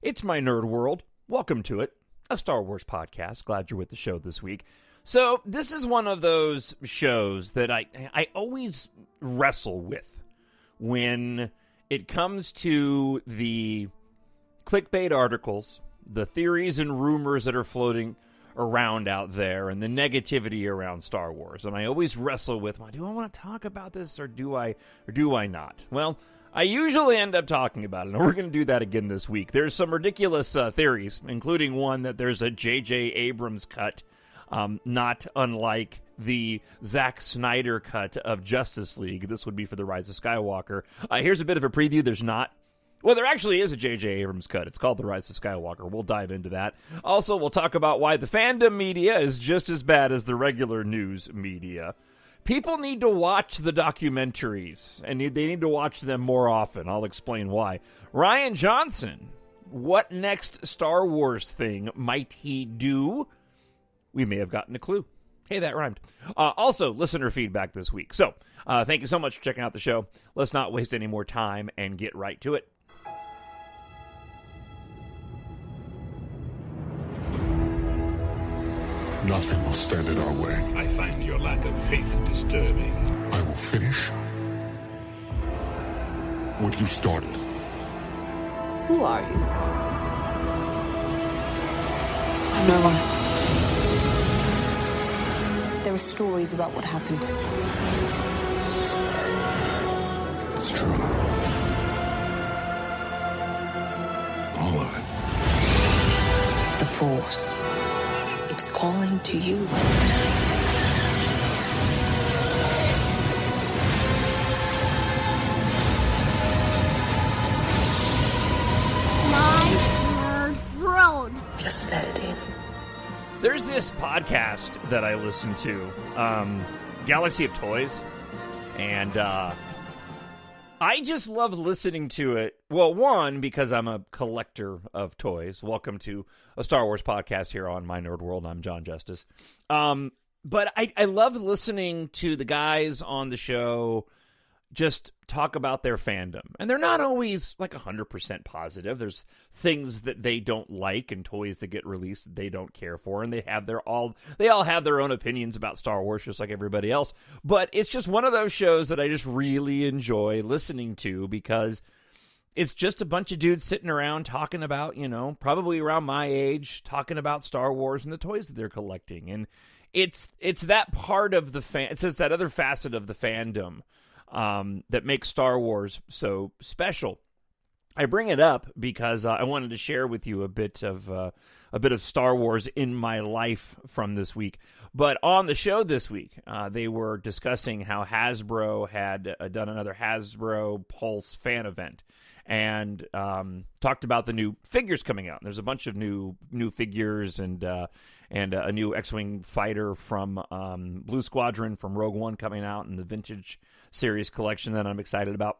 It's my nerd world. Welcome to it, a Star Wars podcast. Glad you're with the show this week. So this is one of those shows that I always wrestle with when it comes to the clickbait articles, the theories and rumors that are floating around out there, and the negativity around Star Wars. And I always wrestle with, do I want to talk about this or do I not? Well, I usually end up talking about it, and we're going to do that again this week. There's some ridiculous theories, including one that there's a JJ Abrams cut, not unlike the Zack Snyder cut of Justice League. This would be for the Rise of Skywalker. Here's a bit of a preview. There's not. Well, there actually is a JJ Abrams cut. It's called The Rise of Skywalker. We'll dive into that. Also, we'll talk about why the fandom media is just as bad as the regular news media. People need to watch the documentaries, and they need to watch them more often. I'll explain why. Rian Johnson, what next Star Wars thing might he do? We may have gotten a clue. Hey, that rhymed. Also, listener feedback this week. So, thank you so much for checking out the show. Let's not waste any more time and get right to it. Nothing will stand in our way. I find your lack of faith disturbing. I will finish what you started. Who are you? I'm no one. There are stories about what happened. It's true. All of it. The Force. It's calling to you. My Nerd World. Just let it in. There's this podcast that I listen to, Galaxy of Toys, and I just love listening to it. Well, one, because I'm a collector of toys. Welcome to a Star Wars podcast here on My Nerd World. I'm Jon Justice. But I love listening to the guys on the show just talk about their fandom. And they're not always like 100% positive. There's things that they don't like and toys that get released that they don't care for. And they all have their own opinions about Star Wars, just like everybody else. But it's just one of those shows that I just really enjoy listening to because it's just a bunch of dudes sitting around talking about, probably around my age, talking about Star Wars and the toys that they're collecting. And it's that part of it's just that other facet of the fandom that makes Star Wars so special. I bring it up because I wanted to share with you a bit of Star Wars in my life from this week. But on the show this week, they were discussing how Hasbro had done another Hasbro Pulse fan event and talked about the new figures coming out. There's a bunch of new figures and a new X-Wing fighter from Blue Squadron from Rogue One coming out, and the Vintage Series collection that I'm excited about.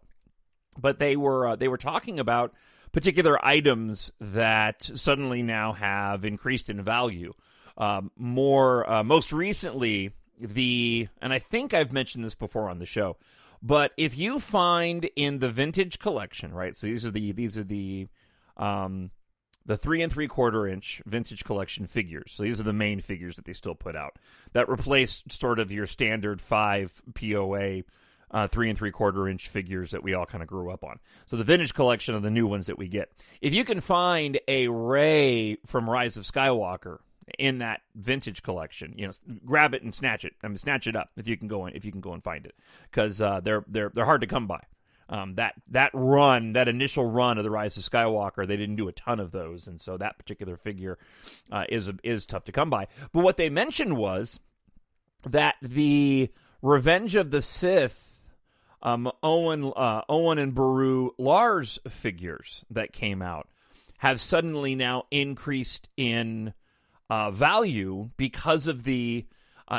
But they were talking about particular items that suddenly now have increased in value. Most recently, and I think I've mentioned this before on the show, but if you find in the Vintage collection, right? So these are the 3 3/4 inch Vintage collection figures. So these are the main figures that they still put out that replace sort of your standard 5 POA 3 3/4 inch figures that we all kind of grew up on. So the Vintage collection are the new ones that we get. If you can find a Rey from Rise of Skywalker in that Vintage collection, grab it and snatch it. Snatch it up if you can go and find it, because they're hard to come by. That initial run of the Rise of Skywalker, they didn't do a ton of those, and so that particular figure is tough to come by. But what they mentioned was that the Revenge of the Sith Owen and Beru Lars figures that came out have suddenly now increased in value because of the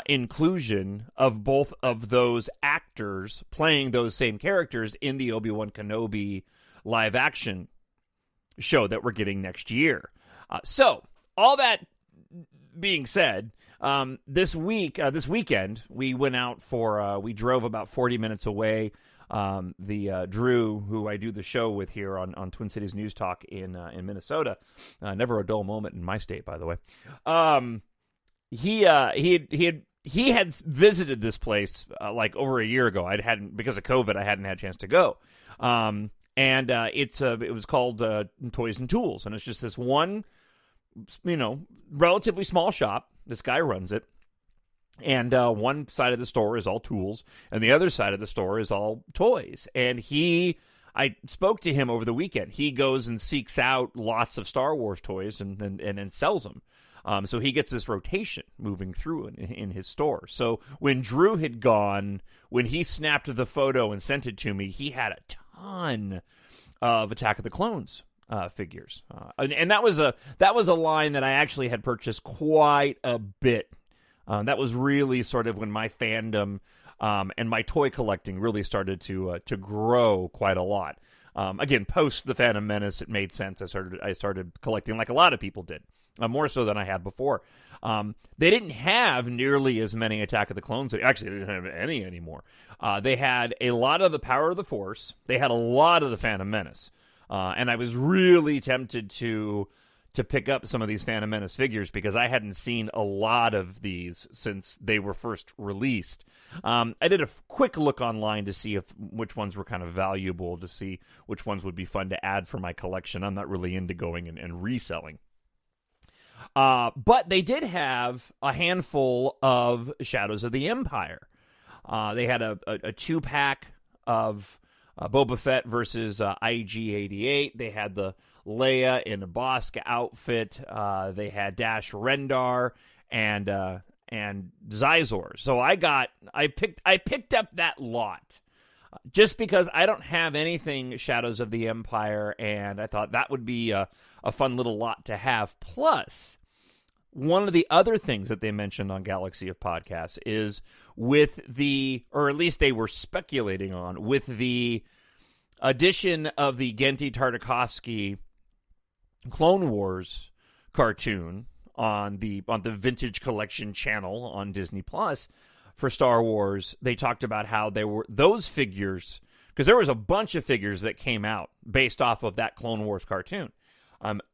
inclusion of both of those actors playing those same characters in the Obi-Wan Kenobi live action show that we're getting next year. So all that being said, this weekend we went out we drove about 40 minutes away the Drew, who I do the show with here on Twin Cities News Talk in Minnesota. Never a dull moment in my state, by the way. He had visited this place like over a year ago. Because of COVID, I hadn't had a chance to go. It was called Toys and Tools, and it's just this one, relatively small shop. This guy runs it, and one side of the store is all tools, and the other side of the store is all toys. And I spoke to him over the weekend. He goes and seeks out lots of Star Wars toys and sells them. So he gets this rotation moving through in his store. So when Drew had gone, when he snapped the photo and sent it to me, he had a ton of Attack of the Clones figures, and that was a line that I actually had purchased quite a bit. That was really sort of when my fandom and my toy collecting really started to grow quite a lot. Again, post the Phantom Menace, it made sense. I started collecting like a lot of people did. More so than I had before. They didn't have nearly as many Attack of the Clones. Actually, they didn't have any anymore. They had a lot of the Power of the Force. They had a lot of the Phantom Menace. And I was really tempted to pick up some of these Phantom Menace figures because I hadn't seen a lot of these since they were first released. I did a quick look online to see which ones were kind of valuable, to see which ones would be fun to add for my collection. I'm not really into going and reselling. But they did have a handful of Shadows of the Empire. They had a 2-pack of Boba Fett versus IG-88. They had the Leia in a Bossk outfit. They had Dash Rendar and Zizor. So I picked up that lot. Just because I don't have anything Shadows of the Empire, and I thought that would be a fun little lot to have. Plus, one of the other things that they mentioned on Galaxy of Podcasts is or at least they were speculating on, with the addition of the Genndy Tartakovsky Clone Wars cartoon on the Vintage Collection channel on Disney Plus for Star Wars. They talked about how those figures, because there was a bunch of figures that came out based off of that Clone Wars cartoon.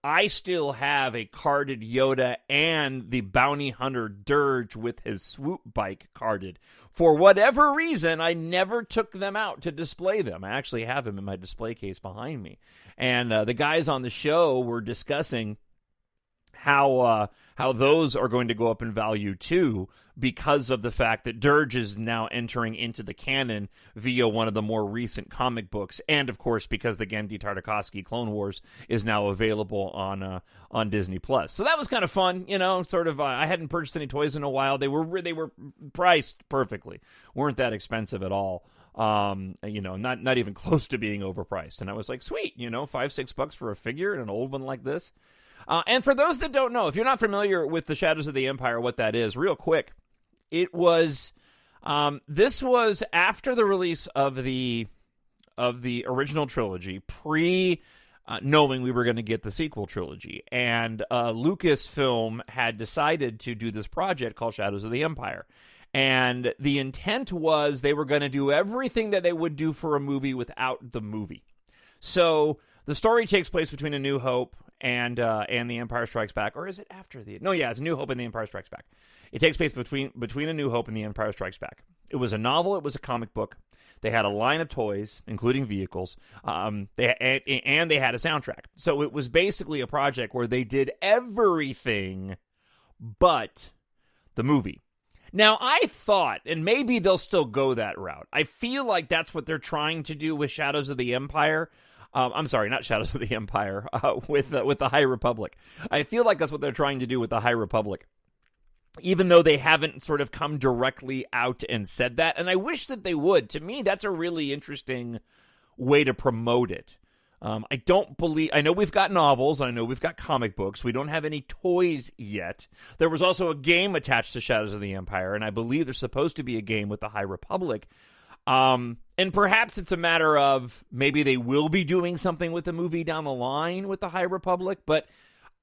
I still have a carded Yoda and the bounty hunter Dirge with his swoop bike carded. For whatever reason, I never took them out to display them. I actually have them in my display case behind me. And the guys on the show were discussing how those are going to go up in value too, because of the fact that Dirge is now entering into the canon via one of the more recent comic books, and of course because the Genndy Tartakovsky Clone Wars is now available on Disney Plus. So that was kind of fun, Sort of. I hadn't purchased any toys in a while. They were priced perfectly, weren't that expensive at all. Not even close to being overpriced. And I was like, sweet, $5-6 for a figure and an old one like this. And for those that don't know, if you're not familiar with the Shadows of the Empire, what that is, real quick, it was, this was after the release of the original trilogy, knowing we were going to get the sequel trilogy. And Lucasfilm had decided to do this project called Shadows of the Empire. And the intent was they were going to do everything that they would do for a movie without the movie. So the story takes place between A New Hope and The Empire Strikes Back, or is it after the? No, yeah, it's A New Hope and The Empire Strikes Back. It takes place between A New Hope and The Empire Strikes Back. It was a novel. It was a comic book. They had a line of toys, including vehicles. They had a soundtrack. So it was basically a project where they did everything but the movie. Now, I thought, and maybe they'll still go that route. I feel like that's what they're trying to do with Shadows of the Empire. I'm sorry, not Shadows of the Empire, with the High Republic. I feel like that's what they're trying to do with the High Republic, even though they haven't sort of come directly out and said that. And I wish that they would. To me, that's a really interesting way to promote it. I know we've got novels. I know we've got comic books. We don't have any toys yet. There was also a game attached to Shadows of the Empire, and I believe there's supposed to be a game with the High Republic. And perhaps it's a matter of maybe they will be doing something with the movie down the line with the High Republic, but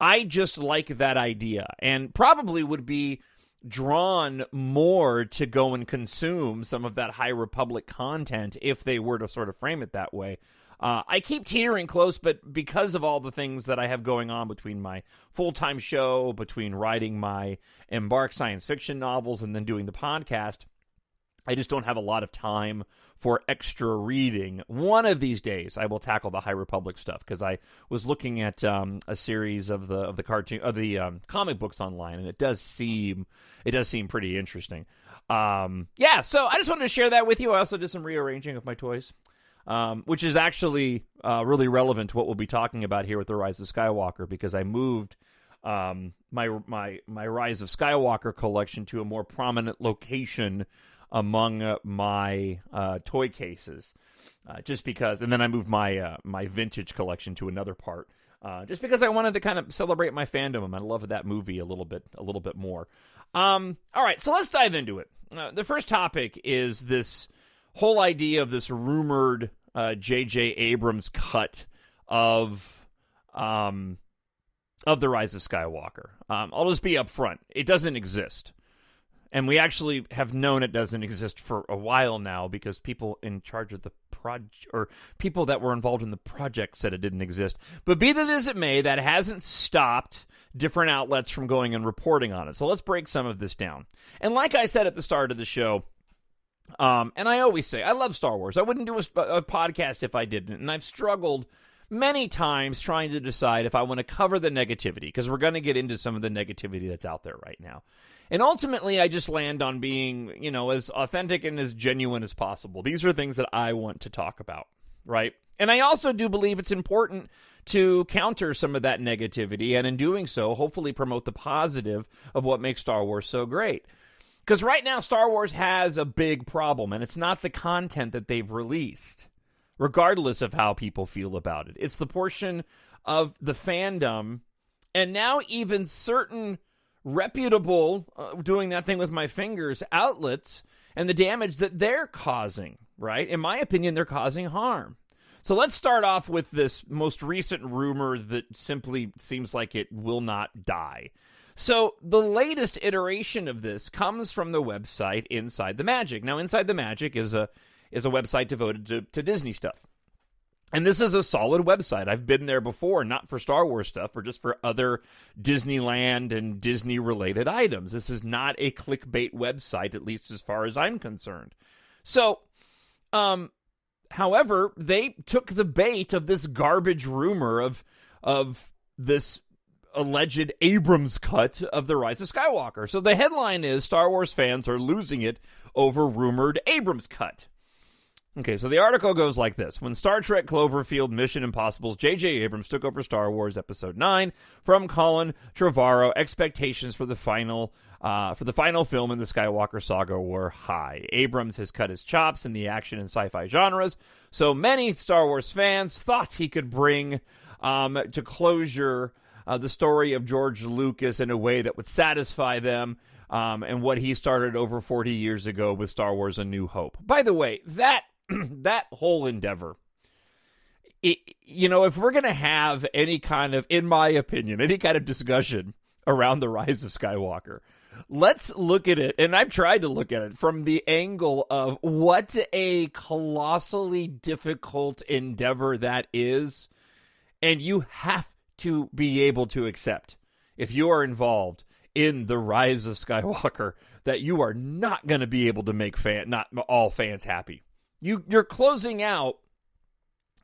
I just like that idea, and probably would be drawn more to go and consume some of that High Republic content if they were to sort of frame it that way. I keep teetering close, but because of all the things that I have going on between my full-time show, between writing my EMBARK science fiction novels and then doing the podcast, I just don't have a lot of time for extra reading. One of these days, I will tackle the High Republic stuff because I was looking at a series of the comic books online, and it does seem pretty interesting. So I just wanted to share that with you. I also did some rearranging of my toys, which is actually really relevant to what we'll be talking about here with the Rise of Skywalker, because I moved my Rise of Skywalker collection to a more prominent location among my toy cases, just because, and then I moved my my vintage collection to another part, just because I wanted to kind of celebrate my fandom, and I love that movie a little bit more. All right, so let's dive into it. The first topic is this whole idea of this rumored JJ Abrams cut of the Rise of Skywalker. I'll just be upfront. It doesn't exist. And we actually have known it doesn't exist for a while now because people in charge of the project, or people that were involved in the project, said it didn't exist. But be that as it may, that hasn't stopped different outlets from going and reporting on it. So let's break some of this down. And like I said at the start of the show, and I always say, I love Star Wars. I wouldn't do a podcast if I didn't. And I've struggled many times trying to decide if I want to cover the negativity, because we're going to get into some of the negativity that's out there right now. And ultimately, I just land on being, as authentic and as genuine as possible. These are things that I want to talk about, right? And I also do believe it's important to counter some of that negativity, and in doing so, hopefully promote the positive of what makes Star Wars so great. Because right now, Star Wars has a big problem, and it's not the content that they've released, regardless of how people feel about it. It's the portion of the fandom, and now even certain reputable, doing that thing with my fingers, outlets, and the damage that they're causing, right? In my opinion, they're causing harm. So let's start off with this most recent rumor that simply seems like it will not die. So the latest iteration of this comes from the website Inside the Magic. Now, Inside the Magic is a website devoted to Disney stuff. And this is a solid website. I've been there before, not for Star Wars stuff, but just for other Disneyland and Disney-related items. This is not a clickbait website, at least as far as I'm concerned. So, however, they took the bait of this garbage rumor of this alleged Abrams cut of the Rise of Skywalker. So the headline is, Star Wars fans are losing it over rumored Abrams cut. Okay, so the article goes like this. When Star Trek Cloverfield Mission Impossible's JJ Abrams took over Star Wars Episode 9 from Colin Trevorrow, expectations for the final film in the Skywalker saga were high. Abrams has cut his chops in the action and sci-fi genres, so many Star Wars fans thought he could bring to closure the story of George Lucas in a way that would satisfy them, and what he started over 40 years ago with Star Wars A New Hope. By the way, that whole endeavor, if we're going to have any kind of, in my opinion, any kind of discussion around the Rise of Skywalker, let's look at it, and I've tried to look at it from the angle of what a colossally difficult endeavor that is, and you have to be able to accept, if you are involved in the Rise of Skywalker, that you are not going to be able to make not all fans happy. You're closing out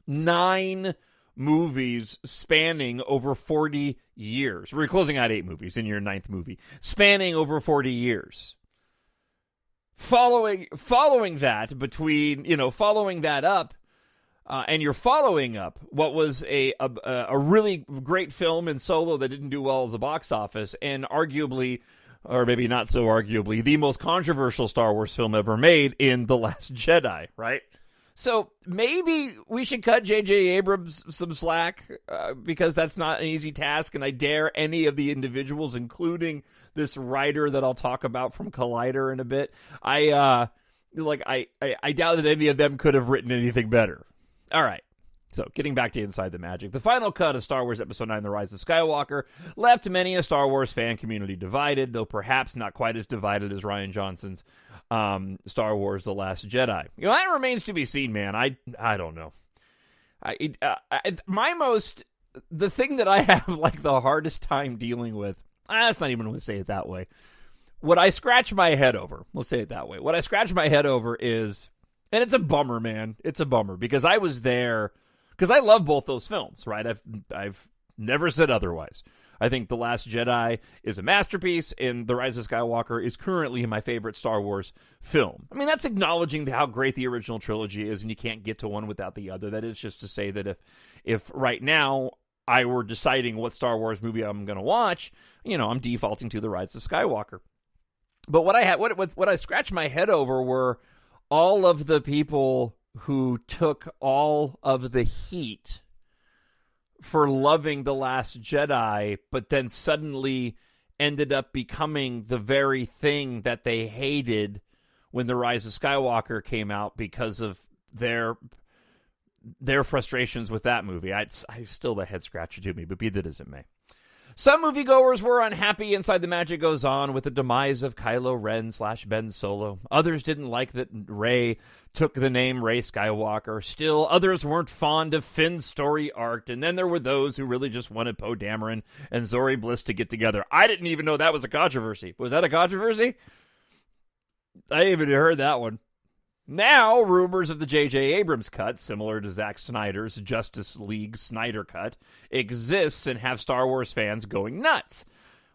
9 movies spanning over 40 years. We're closing out 8 movies in your 9th movie, spanning over 40 years. Following that, following that up, and you're following up what was a really great film in Solo that didn't do well as a box office, and arguably, or maybe not so arguably, the most controversial Star Wars film ever made in The Last Jedi, right? So maybe we should cut JJ Abrams some slack, because that's not an easy task, and I dare any of the individuals, including this writer that I'll talk about from Collider in a bit, I doubt that any of them could have written anything better. All right. So, getting back to Inside the Magic, the final cut of Star Wars Episode 9, The Rise of Skywalker, left many a Star Wars fan community divided, though perhaps not quite as divided as Rian Johnson's Star Wars The Last Jedi. That remains to be seen, man. I don't know. The thing that I have, like, the hardest time dealing with, that's not even going to say it that way. What I scratch my head over, we'll say it that way. What I scratch my head over is, and it's a bummer, man. It's a bummer, because I was there. Because I love both those films, right? I've never said otherwise. I think The Last Jedi is a masterpiece, and The Rise of Skywalker is currently my favorite Star Wars film. I mean, that's acknowledging how great the original trilogy is, and you can't get to one without the other. That is just to say that if right now I were deciding what Star Wars movie I'm going to watch, I'm defaulting to The Rise of Skywalker. But what I scratched my head over were all of the people who took all of the heat for loving The Last Jedi, but then suddenly ended up becoming the very thing that they hated when The Rise of Skywalker came out because of their frustrations with that movie. I still, the head scratcher to me, but be that as it may. Some moviegoers were unhappy Inside the Magic Goes On with the demise of Kylo Ren / Ben Solo. Others didn't like that Rey took the name Rey Skywalker. Still, others weren't fond of Finn's story arc. And then there were those who really just wanted Poe Dameron and Zori Bliss to get together. I didn't even know that was a controversy. Was that a controversy? I even heard that one. Now, rumors of the JJ Abrams Cut, similar to Zack Snyder's Justice League Snyder Cut, exists and have Star Wars fans going nuts.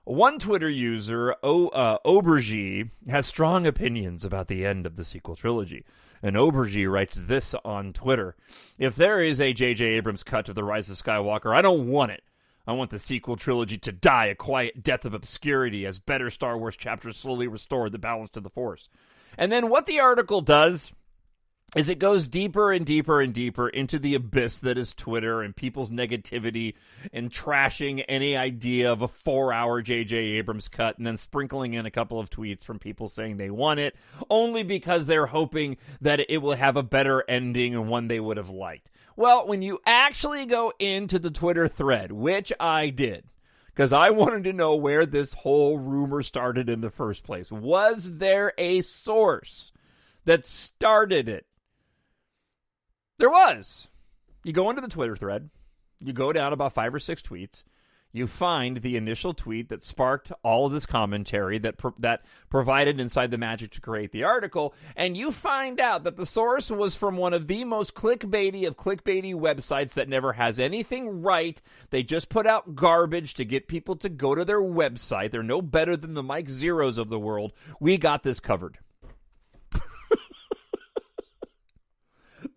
One Twitter user, Aubergy, has strong opinions about the end of the sequel trilogy. And Aubergy writes this on Twitter: "If there is a JJ Abrams Cut to The Rise of Skywalker, I don't want it. I want the sequel trilogy to die a quiet death of obscurity as better Star Wars chapters slowly restore the balance to the Force." And then what the article does is it goes deeper and deeper and deeper into the abyss that is Twitter and people's negativity and trashing any idea of a 4-hour J.J. Abrams cut and then sprinkling in a couple of tweets from people saying they want it only because they're hoping that it will have a better ending and one they would have liked. Well, when you actually go into the Twitter thread, which I did, because I wanted to know where this whole rumor started in the first place. Was there a source that started it? There was. You go into the Twitter thread, you go down about 5 or 6 tweets, you find the initial tweet that sparked all of this commentary that provided Inside the Magic to create the article, and you find out that the source was from one of the most clickbaity of clickbaity websites that never has anything right. They just put out garbage to get people to go to their website. They're no better than the Mike Zeros of the world. We got this covered.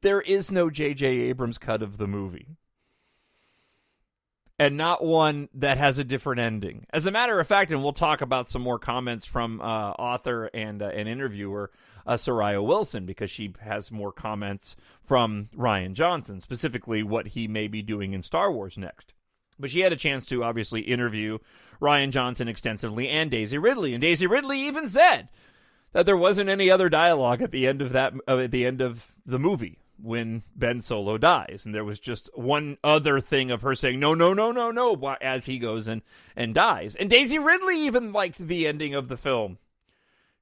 There is no J.J. Abrams cut of the movie. And not one that has a different ending. As a matter of fact, and we'll talk about some more comments from author and an interviewer, Soraya Wilson, because she has more comments from Rian Johnson, specifically what he may be doing in Star Wars next. But she had a chance to obviously interview Rian Johnson extensively and Daisy Ridley. And Daisy Ridley even said that there wasn't any other dialogue at the end of the movie when Ben Solo dies. And there was just one other thing of her saying, no, as he goes and dies. And Daisy Ridley even liked the ending of the film.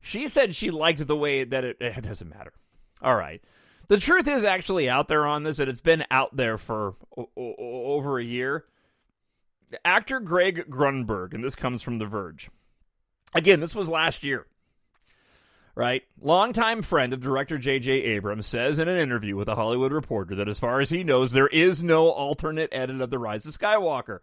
She said she liked the way that it doesn't matter. All right. The truth is actually out there on this, and it's been out there for over a year. Actor Greg Grunberg, and this comes from The Verge. Again, this was last year. Right? Longtime friend of director J.J. Abrams says in an interview with a Hollywood Reporter that as far as he knows, there is no alternate edit of The Rise of Skywalker.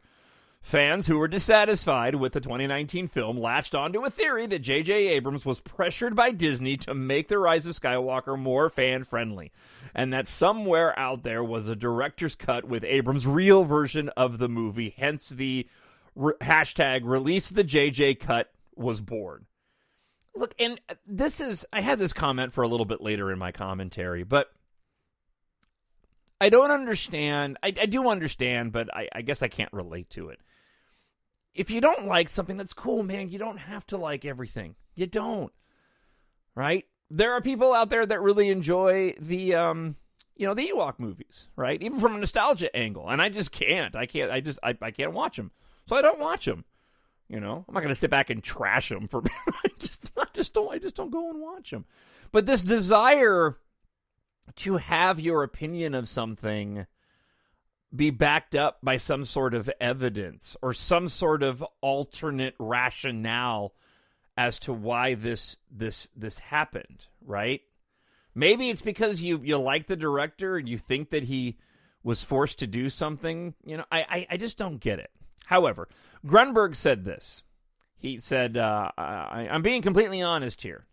Fans who were dissatisfied with the 2019 film latched onto a theory that J.J. Abrams was pressured by Disney to make The Rise of Skywalker more fan-friendly, and that somewhere out there was a director's cut with Abrams' real version of the movie, hence the hashtag release the JJ cut was born. Look, and I had this comment for a little bit later in my commentary, but I don't understand. I do understand, but I guess I can't relate to it. If you don't like something, that's cool, man. You don't have to like everything. You don't. Right? There are people out there that really enjoy the the Ewok movies, right? Even from a nostalgia angle. And I just can't. I can't watch them. So I don't watch them. I'm not going to sit back and trash them for I just don't go and watch them. But this desire to have your opinion of something be backed up by some sort of evidence or some sort of alternate rationale as to why this happened, right? Maybe it's because you like the director and you think that he was forced to do something. I just don't get it. However, Grunberg said this. He said, I'm being completely honest here,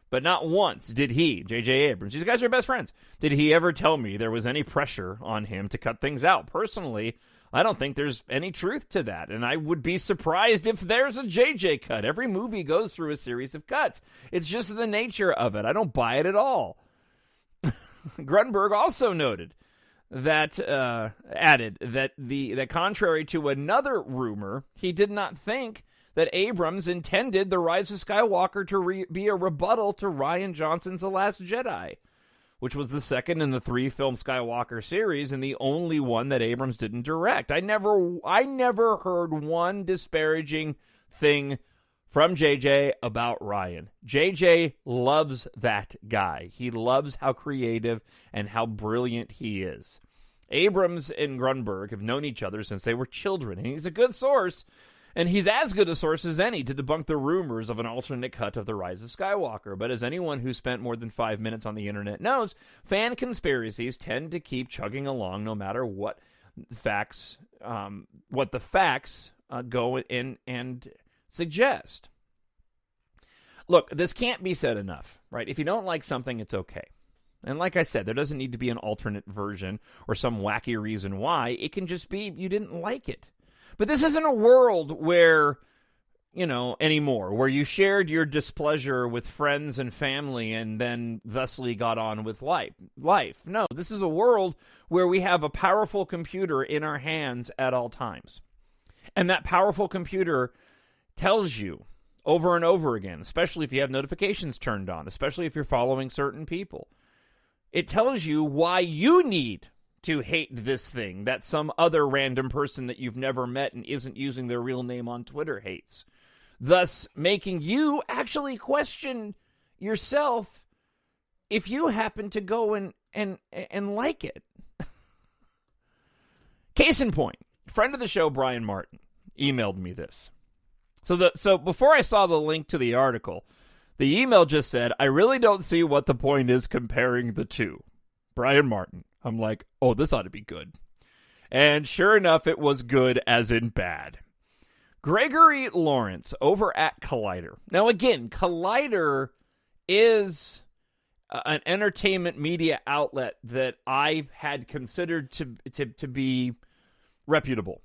but not once did he, JJ Abrams, these guys are best friends, did he ever tell me there was any pressure on him to cut things out. Personally, I don't think there's any truth to that, and I would be surprised if there's a JJ cut. Every movie goes through a series of cuts. It's just the nature of it. I don't buy it at all. Grunberg also noted that, added that contrary to another rumor, he did not think that Abrams intended The Rise of Skywalker to be a rebuttal to Rian Johnson's The Last Jedi, which was the second in the 3-film Skywalker series and the only one that Abrams didn't direct. I never heard one disparaging thing from JJ about Rian. JJ loves that guy. He loves how creative and how brilliant he is. Abrams and Grunberg have known each other since they were children, and he's a good source, and he's as good a source as any to debunk the rumors of an alternate cut of The Rise of Skywalker. But as anyone who spent more than 5 minutes on the internet knows, fan conspiracies tend to keep chugging along no matter what the facts go in and suggest. Look, this can't be said enough, right? If you don't like something, it's okay. And like I said, there doesn't need to be an alternate version or some wacky reason why. It can just be you didn't like it. But this isn't a world where, anymore, where you shared your displeasure with friends and family and then thusly got on with life. No, this is a world where we have a powerful computer in our hands at all times. And that powerful computer tells you over and over again, especially if you have notifications turned on, especially if you're following certain people, it tells you why you need to hate this thing that some other random person that you've never met and isn't using their real name on Twitter hates, thus making you actually question yourself if you happen to go and like it. Case in point, friend of the show Brian Martin emailed me this. So before I saw the link to the article, the email just said, I really don't see what the point is comparing the two. Brian Martin. I'm like, oh, this ought to be good. And sure enough, it was good as in bad. Gregory Lawrence over at Collider. Now again, Collider is an entertainment media outlet that I had considered to be reputable.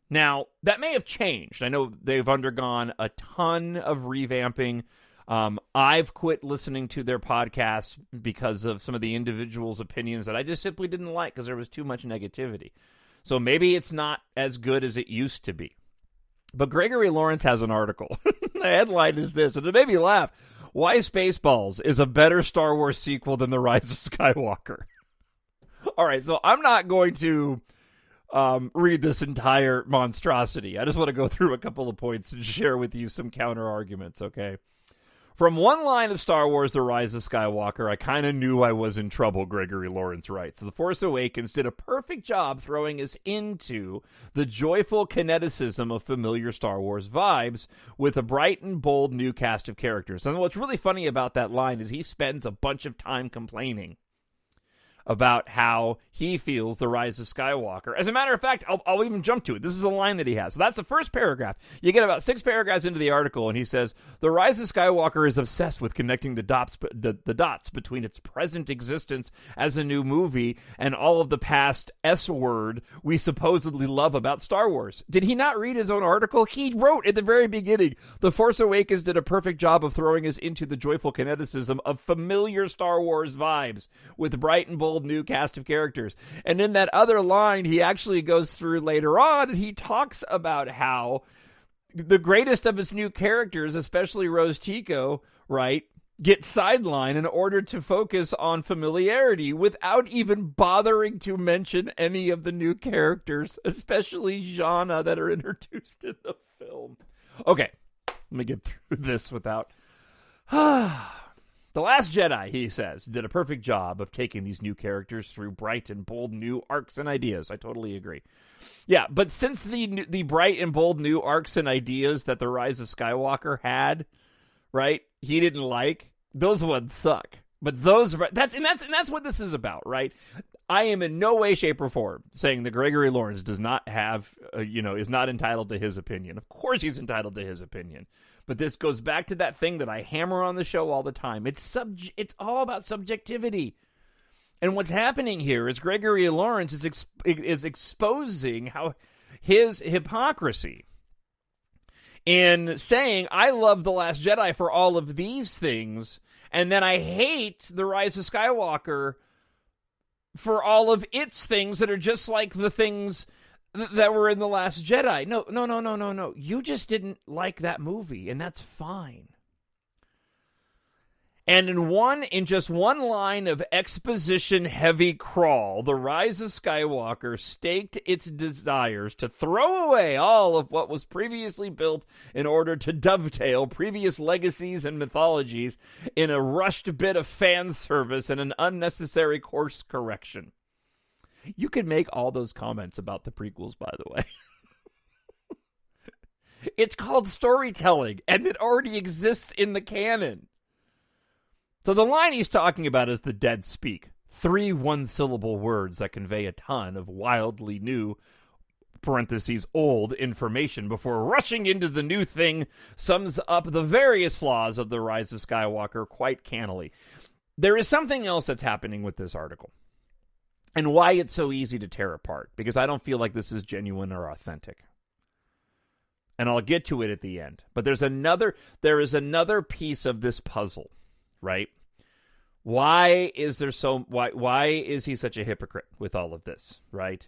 Now, that may have changed. I know they've undergone a ton of revamping. I've quit listening to their podcasts because of some of the individuals' opinions that I just simply didn't like because there was too much negativity. So maybe it's not as good as it used to be. But Gregory Lawrence has an article. The headline is this, and it made me laugh. Why Spaceballs is a better Star Wars sequel than The Rise of Skywalker. All right, so I'm not going to read this entire monstrosity. I just want to go through a couple of points and share with you some counter arguments, okay? From one line of Star Wars, The Rise of Skywalker, I kind of knew I was in trouble, Gregory Lawrence writes. The Force Awakens did a perfect job throwing us into the joyful kineticism of familiar Star Wars vibes with a bright and bold new cast of characters. And what's really funny about that line is he spends a bunch of time complaining about how he feels The Rise of Skywalker. As a matter of fact, I'll even jump to it. This is a line that he has. So that's the first paragraph. You get about 6 paragraphs into the article, and he says, The Rise of Skywalker is obsessed with connecting the dots between its present existence as a new movie and all of the past S-word we supposedly love about Star Wars. Did he not read his own article? He wrote at the very beginning, The Force Awakens did a perfect job of throwing us into the joyful kineticism of familiar Star Wars vibes with bright and bold new cast of characters. And in that other line, he actually goes through later on, and he talks about how the greatest of his new characters, especially Rose Tico, right, get sidelined in order to focus on familiarity without even bothering to mention any of the new characters, especially Jannah, that are introduced in the film. Okay, let me get through this without... The Last Jedi, he says, did a perfect job of taking these new characters through bright and bold new arcs and ideas. I totally agree. Yeah, but since the bright and bold new arcs and ideas that the Rise of Skywalker had, right, he didn't like, those ones suck. But that's what this is about, right? I am in no way, shape, or form saying that Gregory Lawrence does not have, is not entitled to his opinion. Of course he's entitled to his opinion. But this goes back to that thing that I hammer on the show all the time. It's all about subjectivity. And what's happening here is Gregory Lawrence is exposing how his hypocrisy in saying, I love The Last Jedi for all of these things, and then I hate The Rise of Skywalker for all of its things that are just like the things that were in The Last Jedi. No. You just didn't like that movie, and that's fine. And in just one line of exposition-heavy crawl, The Rise of Skywalker staked its desires to throw away all of what was previously built in order to dovetail previous legacies and mythologies in a rushed bit of fan service and an unnecessary course correction. You could make all those comments about the prequels, by the way. It's called storytelling, and it already exists in the canon. So the line he's talking about is the dead speak. 3 one-syllable words that convey a ton of wildly new, parentheses, old information before rushing into the new thing sums up the various flaws of The Rise of Skywalker quite cannily. There is something else that's happening with this article, and why it's so easy to tear apart, because I don't feel like this is genuine or authentic. And I'll get to it at the end. But there is another piece of this puzzle, right? Why is he such a hypocrite with all of this, right?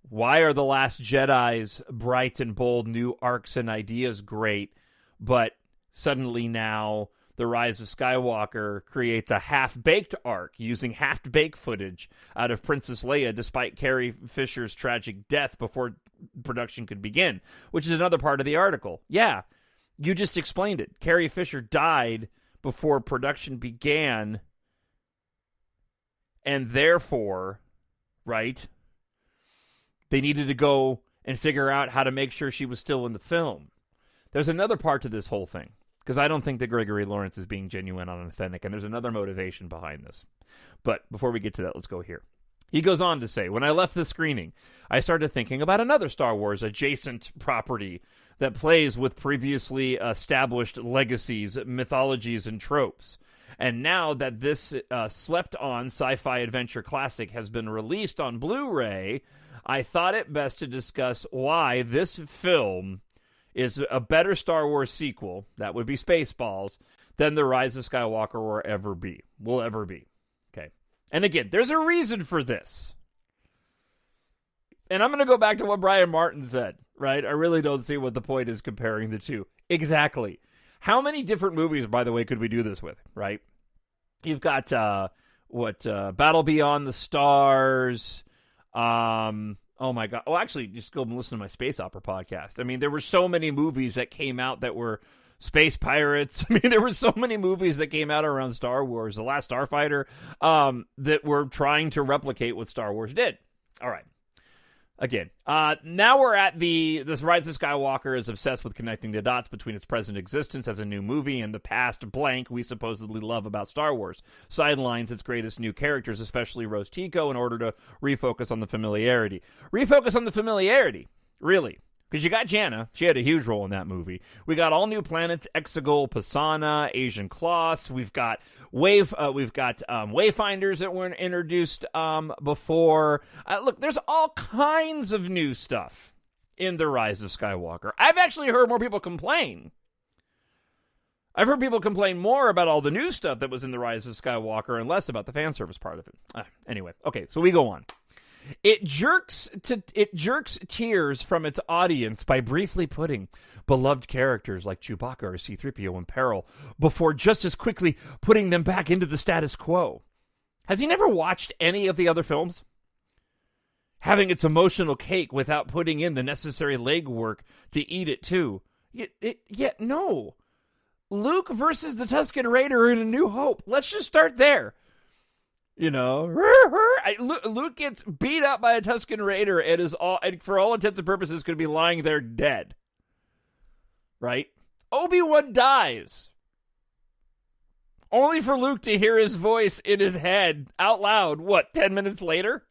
Why are The Last Jedi's bright and bold new arcs and ideas great, but suddenly now The Rise of Skywalker creates a half-baked arc using half-baked footage out of Princess Leia despite Carrie Fisher's tragic death before production could begin, which is another part of the article. Yeah, you just explained it. Carrie Fisher died before production began, and therefore, right, they needed to go and figure out how to make sure she was still in the film. There's another part to this whole thing, because I don't think that Gregory Lawrence is being genuine and authentic, and there's another motivation behind this. But before we get to that, let's go here. He goes on to say, when I left the screening, I started thinking about another Star Wars adjacent property that plays with previously established legacies, mythologies, and tropes. And now that this slept-on sci-fi adventure classic has been released on Blu-ray, I thought it best to discuss why this film is a better Star Wars sequel, that would be Spaceballs, than The Rise of Skywalker will ever be. Okay. And again, there's a reason for this. And I'm going to go back to what Brian Martin said, right? I really don't see what the point is comparing the two. Exactly. How many different movies, by the way, could we do this with, right? You've got, Battle Beyond the Stars. Oh, my God. Well, actually, just go and listen to my space opera podcast. I mean, there were so many movies that came out that were space pirates. I mean, there were so many movies that came out around Star Wars, The Last Starfighter, that were trying to replicate what Star Wars did. All right. Again, now we're at this Rise of Skywalker is obsessed with connecting the dots between its present existence as a new movie and the past blank we supposedly love about Star Wars. Sidelines its greatest new characters, especially Rose Tico, in order to refocus on the familiarity. Refocus on the familiarity, really. Because you got Jannah. She had a huge role in that movie. We got all new planets, Exegol, Pisana, Asian Kloss. We've got Wayfinders that weren't introduced before. Look, there's all kinds of new stuff in The Rise of Skywalker. I've actually heard more people complain. I've heard people complain more about all the new stuff that was in The Rise of Skywalker and less about the fan service part of it. Anyway, okay, so we go on. It jerks tears from its audience by briefly putting beloved characters like Chewbacca or C-3PO in peril before just as quickly putting them back into the status quo. Has he never watched any of the other films? Having its emotional cake without putting in the necessary legwork to eat it too. Yet no. Luke versus the Tuscan Raider in A New Hope. Let's just start there. You know, Luke gets beat up by a Tuscan Raider and for all intents and purposes could be lying there dead. Right? Obi-Wan dies. Only for Luke to hear his voice in his head out loud, 10 minutes later?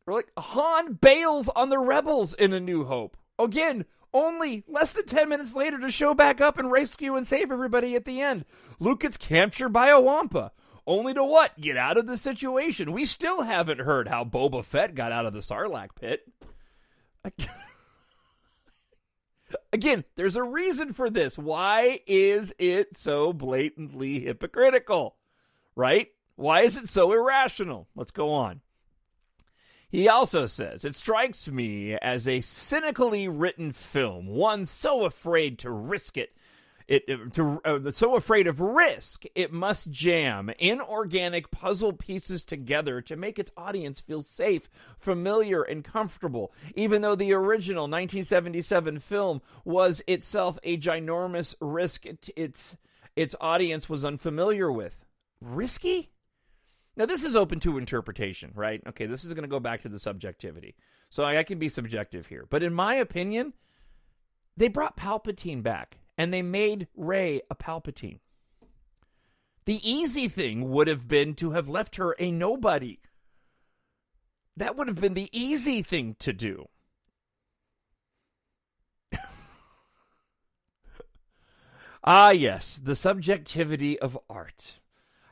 Or like, Han bails on the rebels in A New Hope. Again, only less than 10 minutes later to show back up and rescue and save everybody at the end. Luke gets captured by a Wampa. Only to what? Get out of the situation. We still haven't heard how Boba Fett got out of the Sarlacc pit. Again, there's a reason for this. Why is it so blatantly hypocritical? Right? Why is it so irrational? Let's go on. He also says, it strikes me as a cynically written film, one so afraid to risk so afraid of risk, it must jam inorganic puzzle pieces together to make its audience feel safe, familiar, and comfortable, even though the original 1977 film was itself a ginormous risk its audience was unfamiliar with. Risky? Now, this is open to interpretation, right? Okay, this is going to go back to the subjectivity. So I can be subjective here. But in my opinion, they brought Palpatine back, and they made Rey a Palpatine. The easy thing would have been to have left her a nobody. That would have been the easy thing to do. Ah, yes, the subjectivity of art.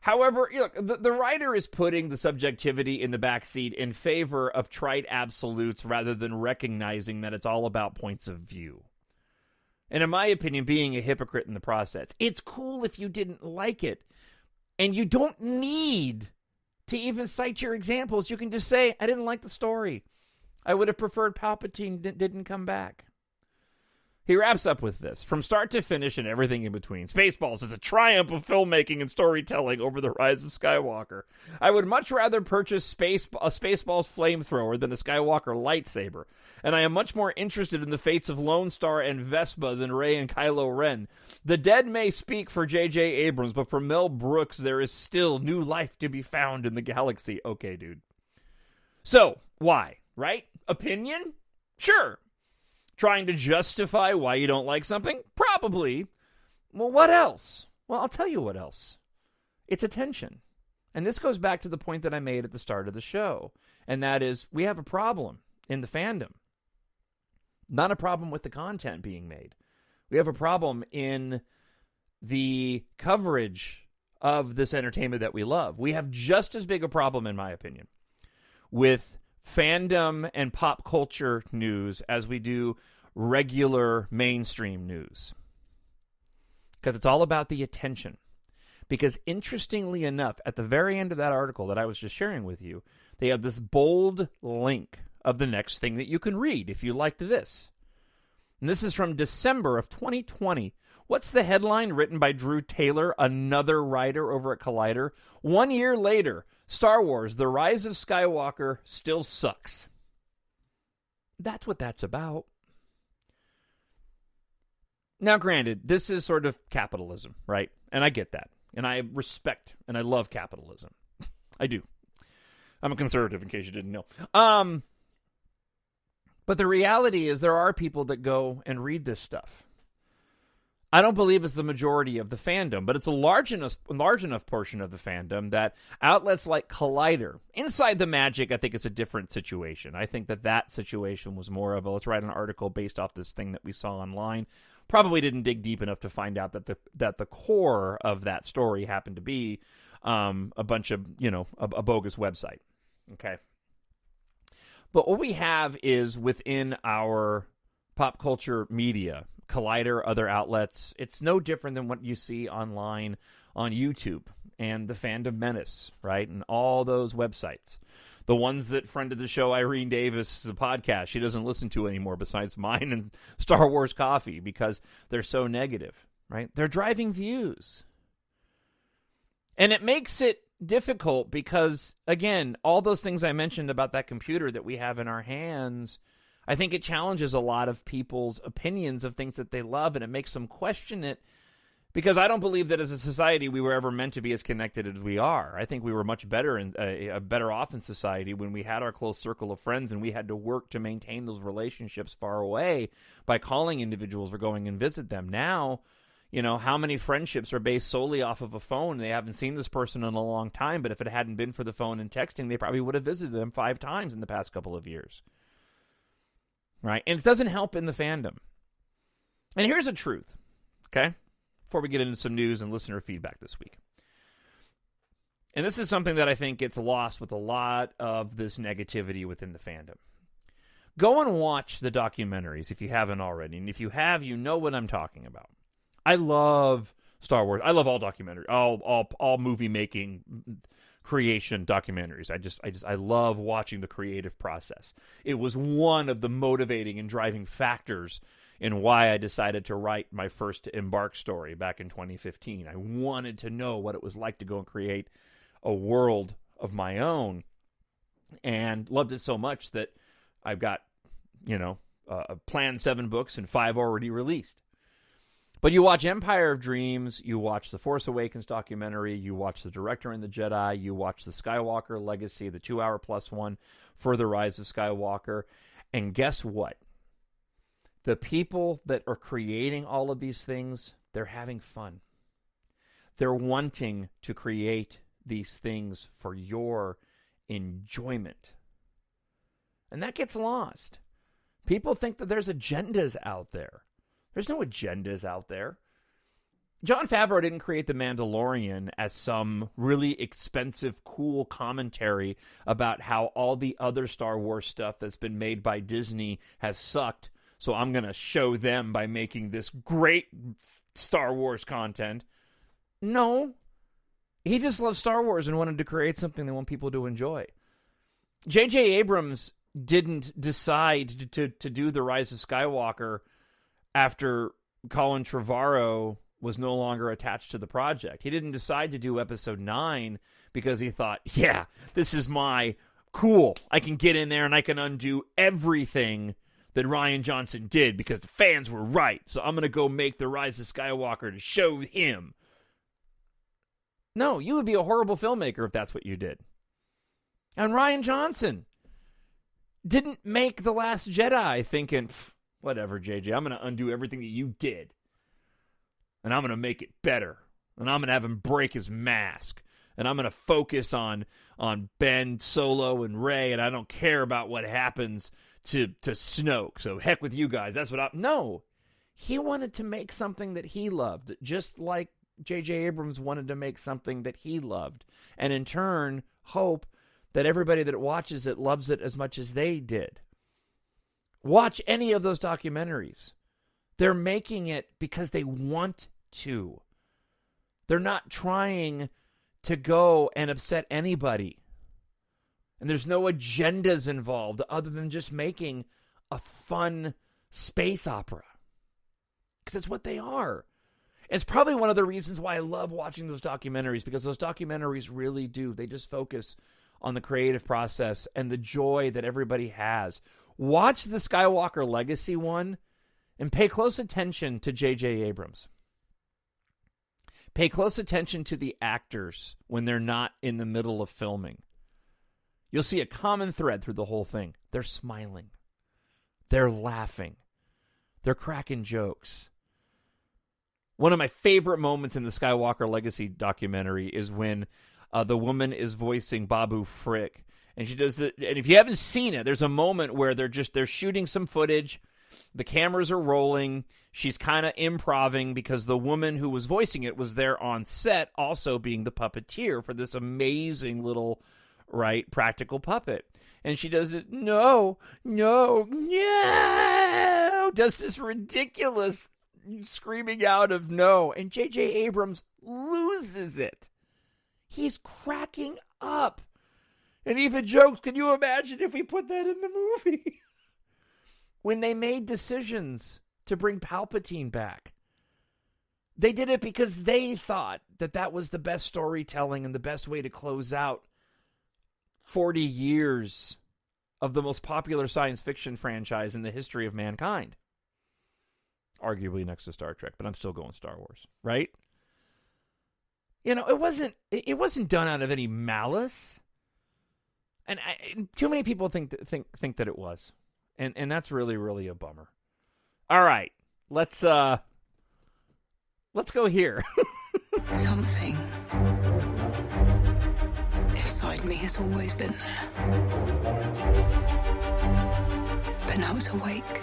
However, look, the writer is putting the subjectivity in the backseat in favor of trite absolutes rather than recognizing that it's all about points of view. And in my opinion, being a hypocrite in the process. It's cool if you didn't like it. And you don't need to even cite your examples. You can just say, I didn't like the story. I would have preferred Palpatine didn't come back. He wraps up with this. From start to finish and everything in between, Spaceballs is a triumph of filmmaking and storytelling over the Rise of Skywalker. I would much rather purchase a Spaceballs flamethrower than a Skywalker lightsaber. And I am much more interested in the fates of Lone Star and Vespa than Rey and Kylo Ren. The dead may speak for JJ Abrams, but for Mel Brooks, there is still new life to be found in the galaxy. Okay, dude. So, why? Right? Opinion? Sure. Trying to justify why you don't like something? Probably. Well, what else? Well, I'll tell you what else. It's attention. And this goes back to the point that I made at the start of the show. And that is, we have a problem in the fandom. Not a problem with the content being made. We have a problem in the coverage of this entertainment that we love. We have just as big a problem, in my opinion, with fandom and pop culture news as we do regular mainstream news. Because it's all about the attention. Because interestingly enough, at the very end of that article that I was just sharing with you, they have this bold link of the next thing that you can read if you liked this. And this is from December of 2020. What's the headline written by Drew Taylor, another writer over at Collider? 1 year later, Star Wars, The Rise of Skywalker still sucks. That's what that's about. Now, granted, this is sort of capitalism, right? And I get that. And I respect and I love capitalism. I do. I'm a conservative, in case you didn't know. But the reality is there are people that go and read this stuff. I don't believe it's the majority of the fandom, but it's a large enough portion of the fandom that outlets like Collider, Inside the Magic, I think it's a different situation. I think that situation was more of a, let's write an article based off this thing that we saw online. Probably didn't dig deep enough to find out that the core of that story happened to be a bunch of, a bogus website. Okay. But what we have is within our pop culture media, Collider, other outlets, it's no different than what you see online on YouTube and the Fandom Menace, right? And all those websites. The ones that friend of the show, Irene Davis, the podcast, she doesn't listen to anymore besides mine and Star Wars Coffee because they're so negative, right? They're driving views. And it makes it difficult because, again, all those things I mentioned about that computer that we have in our hands, I think it challenges a lot of people's opinions of things that they love, and it makes them question it because I don't believe that as a society we were ever meant to be as connected as we are. I think we were much better and better off in society when we had our close circle of friends and we had to work to maintain those relationships far away by calling individuals or going and visit them. Now, you know, how many friendships are based solely off of a phone? They haven't seen this person in a long time, but if it hadn't been for the phone and texting, they probably would have visited them 5 times in the past couple of years. Right? And it doesn't help in the fandom. And here's the truth, okay? Before we get into some news and listener feedback this week. And this is something that I think gets lost with a lot of this negativity within the fandom. Go and watch the documentaries if you haven't already. And if you have, you know what I'm talking about. I love Star Wars. I love all documentaries, all movie making, creation documentaries. I love watching the creative process. It was one of the motivating and driving factors in why I decided to write my first EMBARK story back in 2015. I wanted to know what it was like to go and create a world of my own, and loved it so much that I've got, planned 7 books and 5 already released. But you watch Empire of Dreams, you watch the Force Awakens documentary, you watch The Director and the Jedi, you watch the Skywalker Legacy, the 2-hour plus one for the Rise of Skywalker, and guess what? The people that are creating all of these things, they're having fun. They're wanting to create these things for your enjoyment. And that gets lost. People think that there's agendas out there. There's no agendas out there. Jon Favreau didn't create The Mandalorian as some really expensive, cool commentary about how all the other Star Wars stuff that's been made by Disney has sucked. So I'm going to show them by making this great Star Wars content. No. He just loves Star Wars and wanted to create something they want people to enjoy. JJ Abrams didn't decide to do The Rise of Skywalker after Colin Trevorrow was no longer attached to the project. He didn't decide to do Episode 9 because he thought, yeah, this is my cool. I can get in there and I can undo everything that Rian Johnson did because the fans were right. So I'm going to go make The Rise of Skywalker to show him. No, you would be a horrible filmmaker if that's what you did. And Rian Johnson didn't make The Last Jedi thinking, whatever, JJ, I'm going to undo everything that you did. And I'm going to make it better. And I'm going to have him break his mask. And I'm going to focus on Ben Solo and Rey, and I don't care about what happens to Snoke. So heck with you guys. That's what No. He wanted to make something that he loved, just like J.J. Abrams wanted to make something that he loved. And in turn, hope that everybody that watches it loves it as much as they did. Watch any of those documentaries. They're making it because they want to. They're not trying to go and upset anybody. And there's no agendas involved other than just making a fun space opera. Because that's what they are. It's probably one of the reasons why I love watching those documentaries, because those documentaries really do. They just focus on the creative process and the joy that everybody has. Watch the Skywalker Legacy one and pay close attention to JJ Abrams. Pay close attention to the actors when they're not in the middle of filming. You'll see a common thread through the whole thing. They're smiling. They're laughing. They're cracking jokes. One of my favorite moments in the Skywalker Legacy documentary is when the woman is voicing Babu Frick. And she does and if you haven't seen it, there's a moment where they're shooting some footage. The cameras are rolling. She's kind of improvising because the woman who was voicing it was there on set, also being the puppeteer for this amazing little, practical puppet. And she does it, no, does this ridiculous screaming out of no. And J.J. Abrams loses it. He's cracking up. And even jokes, can you imagine if we put that in the movie? When they made decisions to bring Palpatine back, they did it because they thought that that was the best storytelling and the best way to close out 40 years of the most popular science fiction franchise in the history of mankind. Arguably next to Star Trek, but I'm still going Star Wars, right? You know, it wasn't done out of any malice. And too many people think that it was. And that's really, really a bummer. All right. Let's go here. Something inside me has always been there. But now it's awake.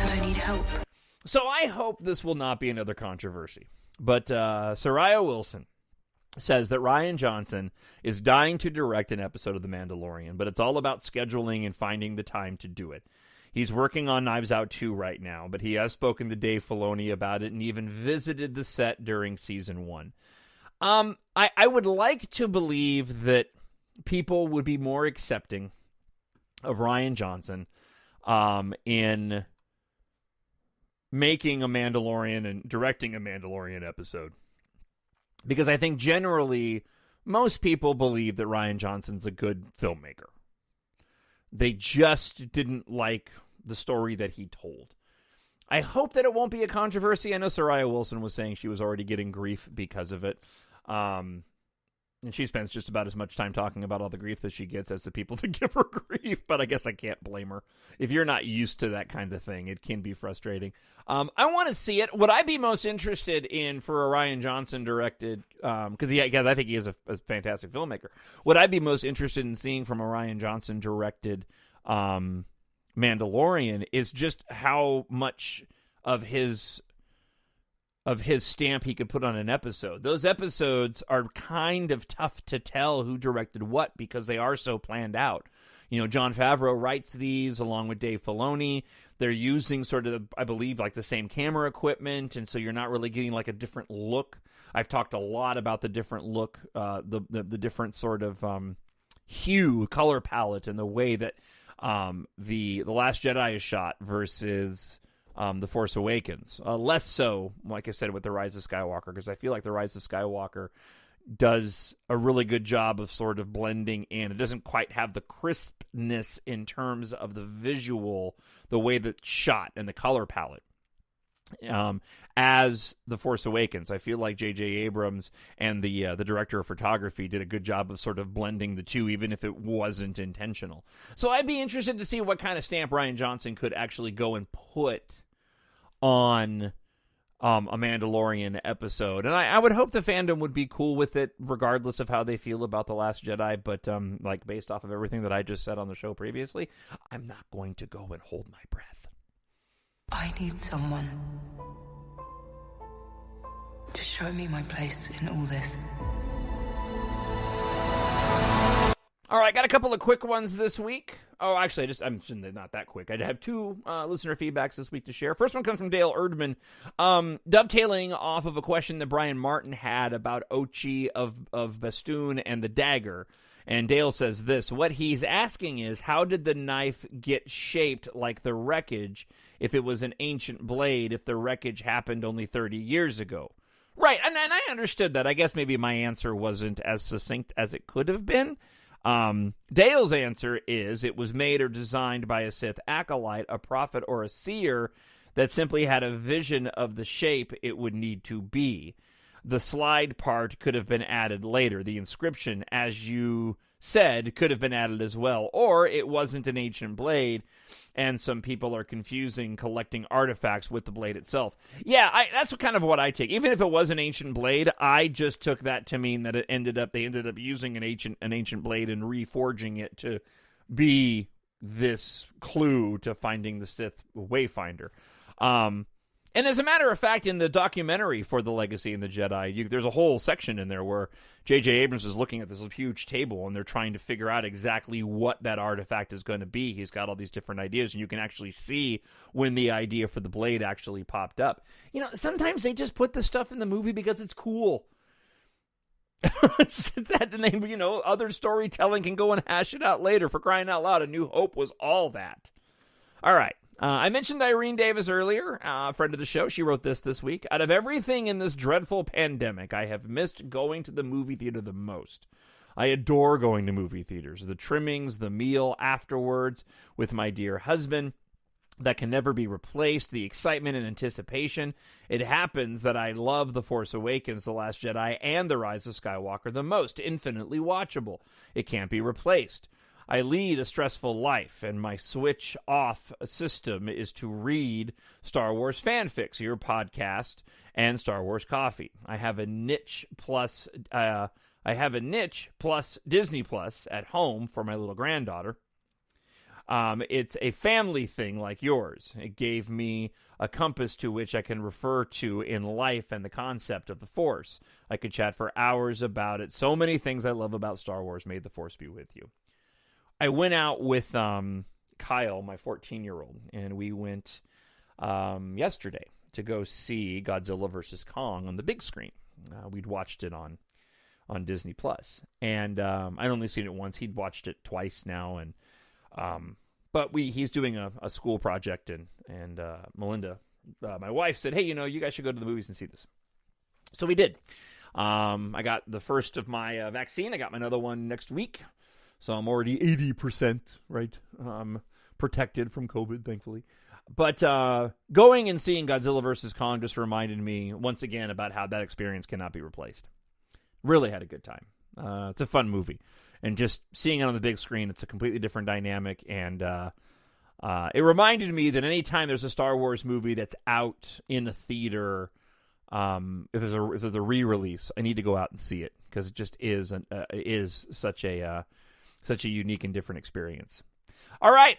And I need help. So I hope this will not be another controversy. But Soraya Wilson says that Rian Johnson is dying to direct an episode of The Mandalorian, but it's all about scheduling and finding the time to do it. He's working on Knives Out 2 right now, but he has spoken to Dave Filoni about it and even visited the set during season 1. I would like to believe that people would be more accepting of Rian Johnson in making a Mandalorian and directing a Mandalorian episode. Because I think generally most people believe that Rian Johnson's a good filmmaker. They just didn't like the story that he told. I hope that it won't be a controversy. I know Soraya Wilson was saying she was already getting grief because of it. And she spends just about as much time talking about all the grief that she gets as the people that give her grief. But I guess I can't blame her. If you're not used to that kind of thing, it can be frustrating. I want to see it. What I'd be most interested in for a Rian Johnson directed, because I think he is a fantastic filmmaker. What I'd be most interested in seeing from a Rian Johnson directed Mandalorian is just how much of his stamp he could put on an episode. Those episodes are kind of tough to tell who directed what because they are so planned out. You know, Jon Favreau writes these along with Dave Filoni. They're using sort of, I believe, like the same camera equipment, and so you're not really getting like a different look. I've talked a lot about the different look, the different sort of hue, color palette, and the way that the Last Jedi is shot versus The Force Awakens. Less so, like I said, with The Rise of Skywalker, because I feel like The Rise of Skywalker does a really good job of sort of blending in. It doesn't quite have the crispness in terms of the visual, the way that it's shot and the color palette. As The Force Awakens, I feel like JJ Abrams and the director of photography did a good job of sort of blending the two, even if it wasn't intentional. So I'd be interested to see what kind of stamp Rian Johnson could actually go and put on a Mandalorian episode. And I would hope the fandom would be cool with it, regardless of how they feel about The Last Jedi. But like based off of everything that I just said on the show previously, I'm not going to go and hold my breath. I need someone to show me my place in all this. All right, got a couple of quick ones this week. Oh, actually, I'm not that quick. I have two listener feedbacks this week to share. First one comes from Dale Erdman, dovetailing off of a question that Brian Martin had about Ochi of Bastoon and the dagger. And Dale says this: what he's asking is, how did the knife get shaped like the wreckage if it was an ancient blade, if the wreckage happened only 30 years ago? Right, and I understood that. I guess maybe my answer wasn't as succinct as it could have been. Dale's answer is it was made or designed by a Sith acolyte, a prophet, or a seer that simply had a vision of the shape it would need to be. The slide part could have been added later. The inscription, as you said, could have been added as well. Or it wasn't an ancient blade, and some people are confusing collecting artifacts with the blade itself. Yeah, that's kind of what I take. Even if it was an ancient blade, I just took that to mean that they ended up using an ancient blade and reforging it to be this clue to finding the Sith Wayfinder. And as a matter of fact, in the documentary for The Legacy and the Jedi, there's a whole section in there where JJ Abrams is looking at this huge table, and they're trying to figure out exactly what that artifact is going to be. He's got all these different ideas, and you can actually see when the idea for the blade actually popped up. You know, sometimes they just put this stuff in the movie because it's cool. That name, other storytelling can go and hash it out later. For crying out loud, A New Hope was all that. All right. I mentioned Irene Davis earlier, a friend of the show. She wrote this week. Out of everything in this dreadful pandemic, I have missed going to the movie theater the most. I adore going to movie theaters. The trimmings, the meal afterwards with my dear husband that can never be replaced, the excitement and anticipation. It happens that I love The Force Awakens, The Last Jedi, and The Rise of Skywalker the most. Infinitely watchable. It can't be replaced. I lead a stressful life, and my switch-off system is to read Star Wars fanfics, your podcast, and Star Wars coffee. I have a niche plus Disney Plus at home for my little granddaughter. It's a family thing like yours. It gave me a compass to which I can refer to in life and the concept of the Force. I could chat for hours about it. So many things I love about Star Wars. May the Force be with you. I went out with Kyle, my 14-year-old, and we went yesterday to go see Godzilla vs. Kong on the big screen. We'd watched it on Disney Plus, and I'd only seen it once. He'd watched it twice now, and but he's doing a school project, and Melinda, my wife, said, "Hey, you guys should go to the movies and see this." So we did. I got the first of my vaccine. I got another one next week. So I'm already 80%, right, protected from COVID, thankfully. But going and seeing Godzilla vs. Kong just reminded me once again about how that experience cannot be replaced. Really had a good time. It's a fun movie. And just seeing it on the big screen, it's a completely different dynamic. And it reminded me that anytime there's a Star Wars movie that's out in the theater, if there's a re-release, I need to go out and see it. Because it just is such a unique and different experience. All right,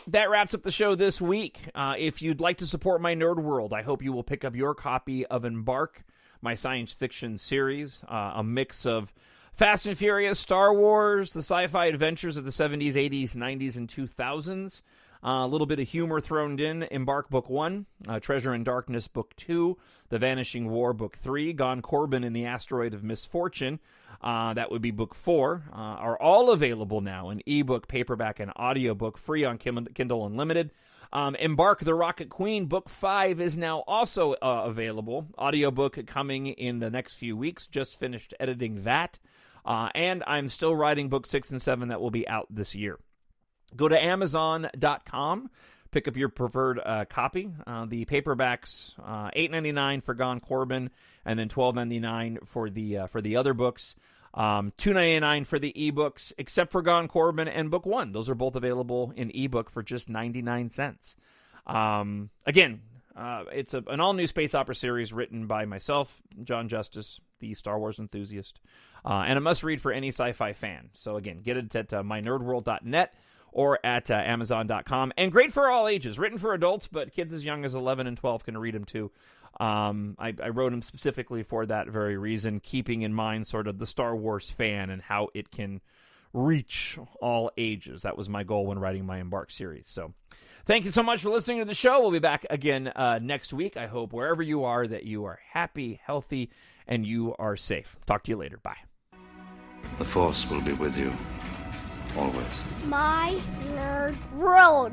that wraps up the show this week. If you'd like to support my nerd world, I hope you will pick up your copy of EMBARK, my science fiction series, a mix of Fast and Furious, Star Wars, the sci-fi adventures of the 70s, 80s, 90s, and 2000s. A little bit of humor thrown in. EMBARK Book 1, Treasure in Darkness Book 2, The Vanishing War Book 3, Gahan Corbijn and the Asteroid of Misfortune, that would be Book 4, are all available now in ebook, paperback, and audiobook, free on Kindle Unlimited. EMBARK The Rocket Queen Book 5 is now also available. Audiobook coming in the next few weeks. Just finished editing that. And I'm still writing Book 6 and 7 that will be out this year. Go to Amazon.com, pick up your preferred copy. The paperbacks, $8.99 for Gahan Corbijn, and then $12.99 for the other books. $2.99 for the ebooks, except for Gahan Corbijn and Book 1. Those are both available in ebook for just 99 cents. Again, it's an all-new space opera series written by myself, Jon Justice, the Star Wars enthusiast, and a must-read for any sci-fi fan. So again, get it at mynerdworld.net. Or at Amazon.com. And great for all ages. Written for adults, but kids as young as 11 and 12 can read them too. I wrote them specifically for that very reason, keeping in mind sort of the Star Wars fan and how it can reach all ages. That was my goal when writing my EMBARK series. So thank you so much for listening to the show. We'll be back again next week. I hope wherever you are that you are happy, healthy, and you are safe. Talk to you later. Bye. The Force will be with you. Always. My Nerd World.